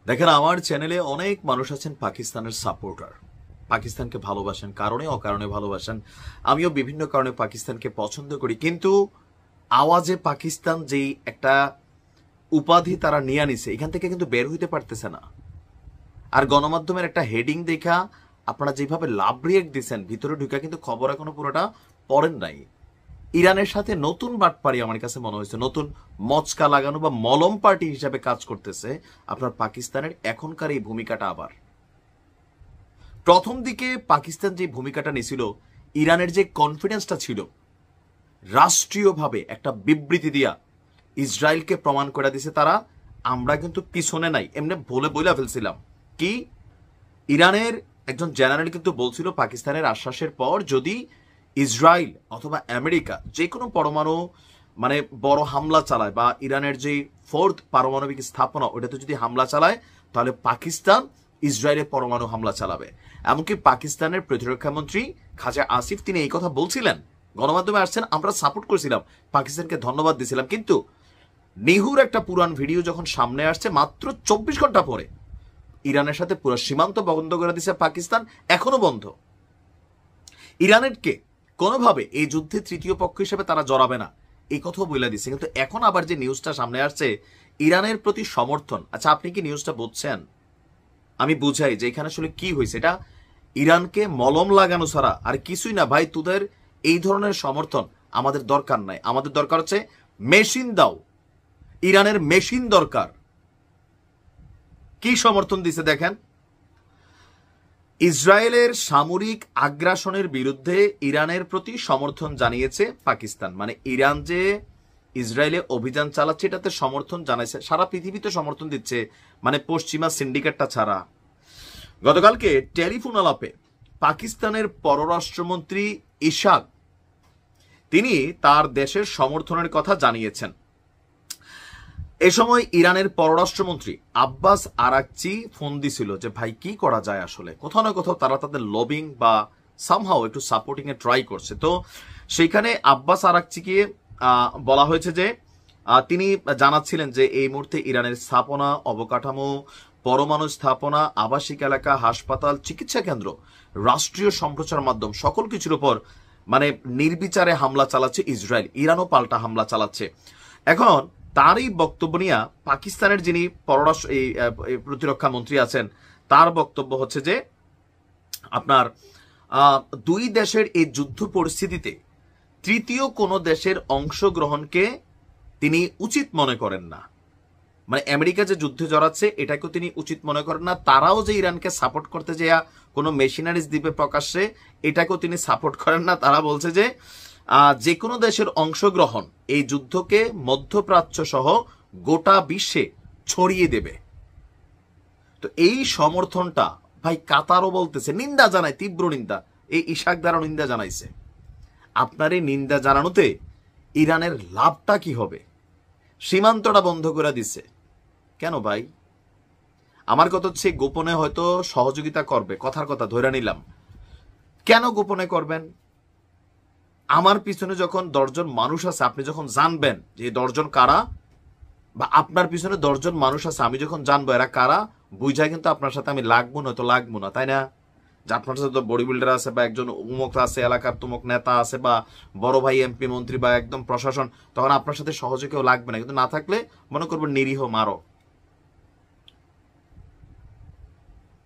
দেখেন, আমার চ্যানেলে অনেক মানুষ আছেন পাকিস্তানের সাপোর্টার, পাকিস্তানকে ভালোবাসেন, কারণে অকারণে ভালোবাসেন। আমিও বিভিন্ন কারণে পাকিস্তানকে পছন্দ করি, কিন্তু আওয়াজে পাকিস্তান যেই একটা উপাধি তারা নিয়ে আনিছে, এখান থেকে কিন্তু বের হইতে পারতেছে না। আর গণমাধ্যমের একটা হেডিং দেখা আপনারা যেভাবে লাভ রিয়েক্ট দিচ্ছেন, ভিতরে ঢুকা কিন্তু খবর এখনো পুরোটা পড়েন নাই। ইরানের সাথে নতুন বাটপাড়ি আমার কাছে মনে হয়েছে, নতুন মচকা লাগানো বা মলম পার্টি হিসাবে কাজ করতেছে আপনার পাকিস্তানের এখনকার এই ভূমিকাটা। আবার প্রথম দিকে পাকিস্তান যে ভূমিকাটা নিয়েছিল, ইরানের যে কনফিডেন্সটা ছিল, রাষ্ট্রীয়ভাবে একটা বিবৃতি দিয়া ইসরায়েলকে প্রমাণ করে দিছে তারা আমরা কিন্তু পিছনে নাই। এমনি বলে ফেলছিলাম কি, ইরানের একজন জেনারেল কিন্তু বলছিল পাকিস্তানের আশ্বাসের পর যদি ইসরায়েল অথবা আমেরিকা যে কোনো পরমাণু বড় হামলা চালায় বা ইরানের যে ফোর্থ পারমাণবিক স্থাপনা ওটাতে যদি হামলা চালায়, তাহলে পাকিস্তান ইসরায়েলে পরমাণু হামলা চালাবে। এমনকি পাকিস্তানের প্রতিরক্ষা মন্ত্রী খাজা আসিফ তিনি এই কথা বলছিলেন, গণমাধ্যমে আসছেন, আমরা সাপোর্ট করেছিলাম, পাকিস্তানকে ধন্যবাদ দিয়েছিলাম। কিন্তু নিহুর একটা পুরান ভিডিও যখন সামনে আসছে মাত্র 24 ঘন্টা পরে, ইরানের সাথে পুরো সীমান্ত বন্ধ করে দিয়েছে পাকিস্তান, এখনো বন্ধ। ইরানেরকে কোনোভাবে এই যুদ্ধে তৃতীয় পক্ষ হিসেবে তারা জড়াবে না, এই কথাও বলে দিচ্ছে। কিন্তু এখন আবার যে নিউজটা সামনে আসছে ইরানের প্রতি সমর্থন, আচ্ছা আপনি কি নিউজটা বুঝছেন? আমি বুঝাই যে এখানে আসলে কি হয়েছে। এটা ইরানকে মলম লাগানো ছাড়া আর কিছুই না ভাই। তোদের এই ধরনের সমর্থন আমাদের দরকার নাই, আমাদের দরকার হচ্ছে মেশিন দাও, ইরানের মেশিন দরকার। কি সমর্থন দিছে দেখেন, ইসরায়েলের সামরিক আগ্রাসনের বিরুদ্ধে ইরানের প্রতি সমর্থন জানিয়েছে পাকিস্তান। মানে ইরান যে ইসরায়েলে অভিযান চালাচ্ছে এটাতে সমর্থন জানাইছে, সারা পৃথিবীতে সমর্থন দিচ্ছে, মানে পশ্চিমা সিন্ডিকেটটা ছাড়া। গতকালকে টেলিফোন আলাপে পাকিস্তানের পররাষ্ট্রমন্ত্রী ইশাক তিনি তার দেশের সমর্থনের কথা জানিয়েছেন। এ সময় ইরানের পররাষ্ট্রমন্ত্রী আব্বাস আরাকচি ফোন দিছিল যে ভাই কি করা যায়, আসলে কোথাও না কোথাও তারা তাদের লবিং বা সামহাও একটু সাপোর্টিং এ ট্রাই করছে। তো সেইখানে আব্বাস আরাকচিকে বলা হয়েছে যে তিনি জানাচ্ছিলেন যে এই মুহূর্তে ইরানের স্থাপনা, অবকাঠামো, পরমাণু স্থাপনা, আবাসিক এলাকা, হাসপাতাল, চিকিৎসা কেন্দ্র, রাষ্ট্রীয় সম্প্রচার মাধ্যম সকল কিছুর উপর নির্বিচারে হামলা চালাচ্ছে ইসরায়েল। ইরানও পাল্টা হামলা চালাচ্ছে। এখন তার এই বক্তব্য নিয়ে পাকিস্তানের যিনি পররাষ্ট্র প্রতিরক্ষা মন্ত্রী আছেন তার বক্তব্য হচ্ছে যে আপনার দুই দেশের এই যুদ্ধ পরিস্থিতিতে তৃতীয় কোন দেশের অংশগ্রহণকে তিনি উচিত মনে করেন না। মানে আমেরিকা যে যুদ্ধে জড়াচ্ছে এটাকেও তিনি উচিত মনে করেন না। তারাও যে ইরানকে সাপোর্ট করতে যেয়া কোনো মেশিনারিজ দিবে প্রকাশ্যে, এটাকেও তিনি সাপোর্ট করেন না। তারা বলছে যে যে কোনো দেশের অংশগ্রহণ এই যুদ্ধকে মধ্যপ্রাচ্য সহ গোটা বিশ্বে ছড়িয়ে দেবে। তো এই সমর্থনটা ভাই কাতারও বলতেছে, নিন্দা জানায়, তীব্র নিন্দা। এই ইশাক দ্বারা নিন্দা জানাইছে। আপনার এই নিন্দা জানানোতে ইরানের লাভটা কি হবে? সীমান্তটা বন্ধ করে দিচ্ছে কেন ভাই? আমার কথা হচ্ছে গোপনে হয়তো সহযোগিতা করবে, কথার কথা ধরে নিলাম। কেন গোপনে করবেন? আমার পিছনে যখন 10 জন মানুষ আছে, আপনি যখন জানবেন যে 10 জন কারা, বা আপনার পিছনে 10 জন মানুষ আছে, আমি যখন জানবো এরা কারা, বুঝায় কিন্তু আপনার সাথে আমি লাগবো না, তো লাগবো না, তাই না? যে আপনার সাথে তো বডি বিল্ডার আছে, বা একজন উমুক আছে, এলাকার তুমুক নেতা আছে, বা বড় ভাই এমপি মন্ত্রী বা একদম প্রশাসন, তখন আপনার সাথে সহজে কেউ লাগবে না। কিন্তু না থাকলে মনে করবেন নিরীহ মারো।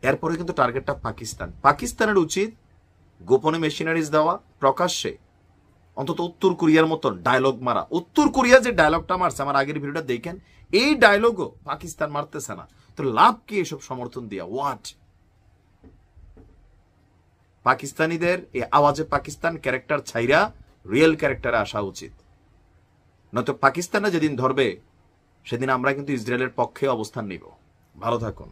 এরপরে কিন্তু টার্গেটটা পাকিস্তান। পাকিস্তানের উচিত গোপনে মেশিনারিজ দেওয়া, প্রকাশ্যে অন্তত উত্তর কোরিয়ার মতন ডায়লগ মারা। উত্তর কোরিয়া যে ডায়লগটা মারছে, আমার আগের ভিডিওটা দেখেন, এই ডায়লগও পাকিস্তান মারতেছে না। তো লাভ কি এসব সমর্থন দিয়া? হোয়াট? পাকিস্তানিদের এই আওয়াজে পাকিস্তান ক্যারেক্টার ছাইরা রিয়েল ক্যারেক্টারে আসা উচিত, নয়তো পাকিস্তানে যেদিন ধরবে সেদিন আমরা কিন্তু ইসরায়েলের পক্ষে অবস্থান নিব। ভালো থাকুন।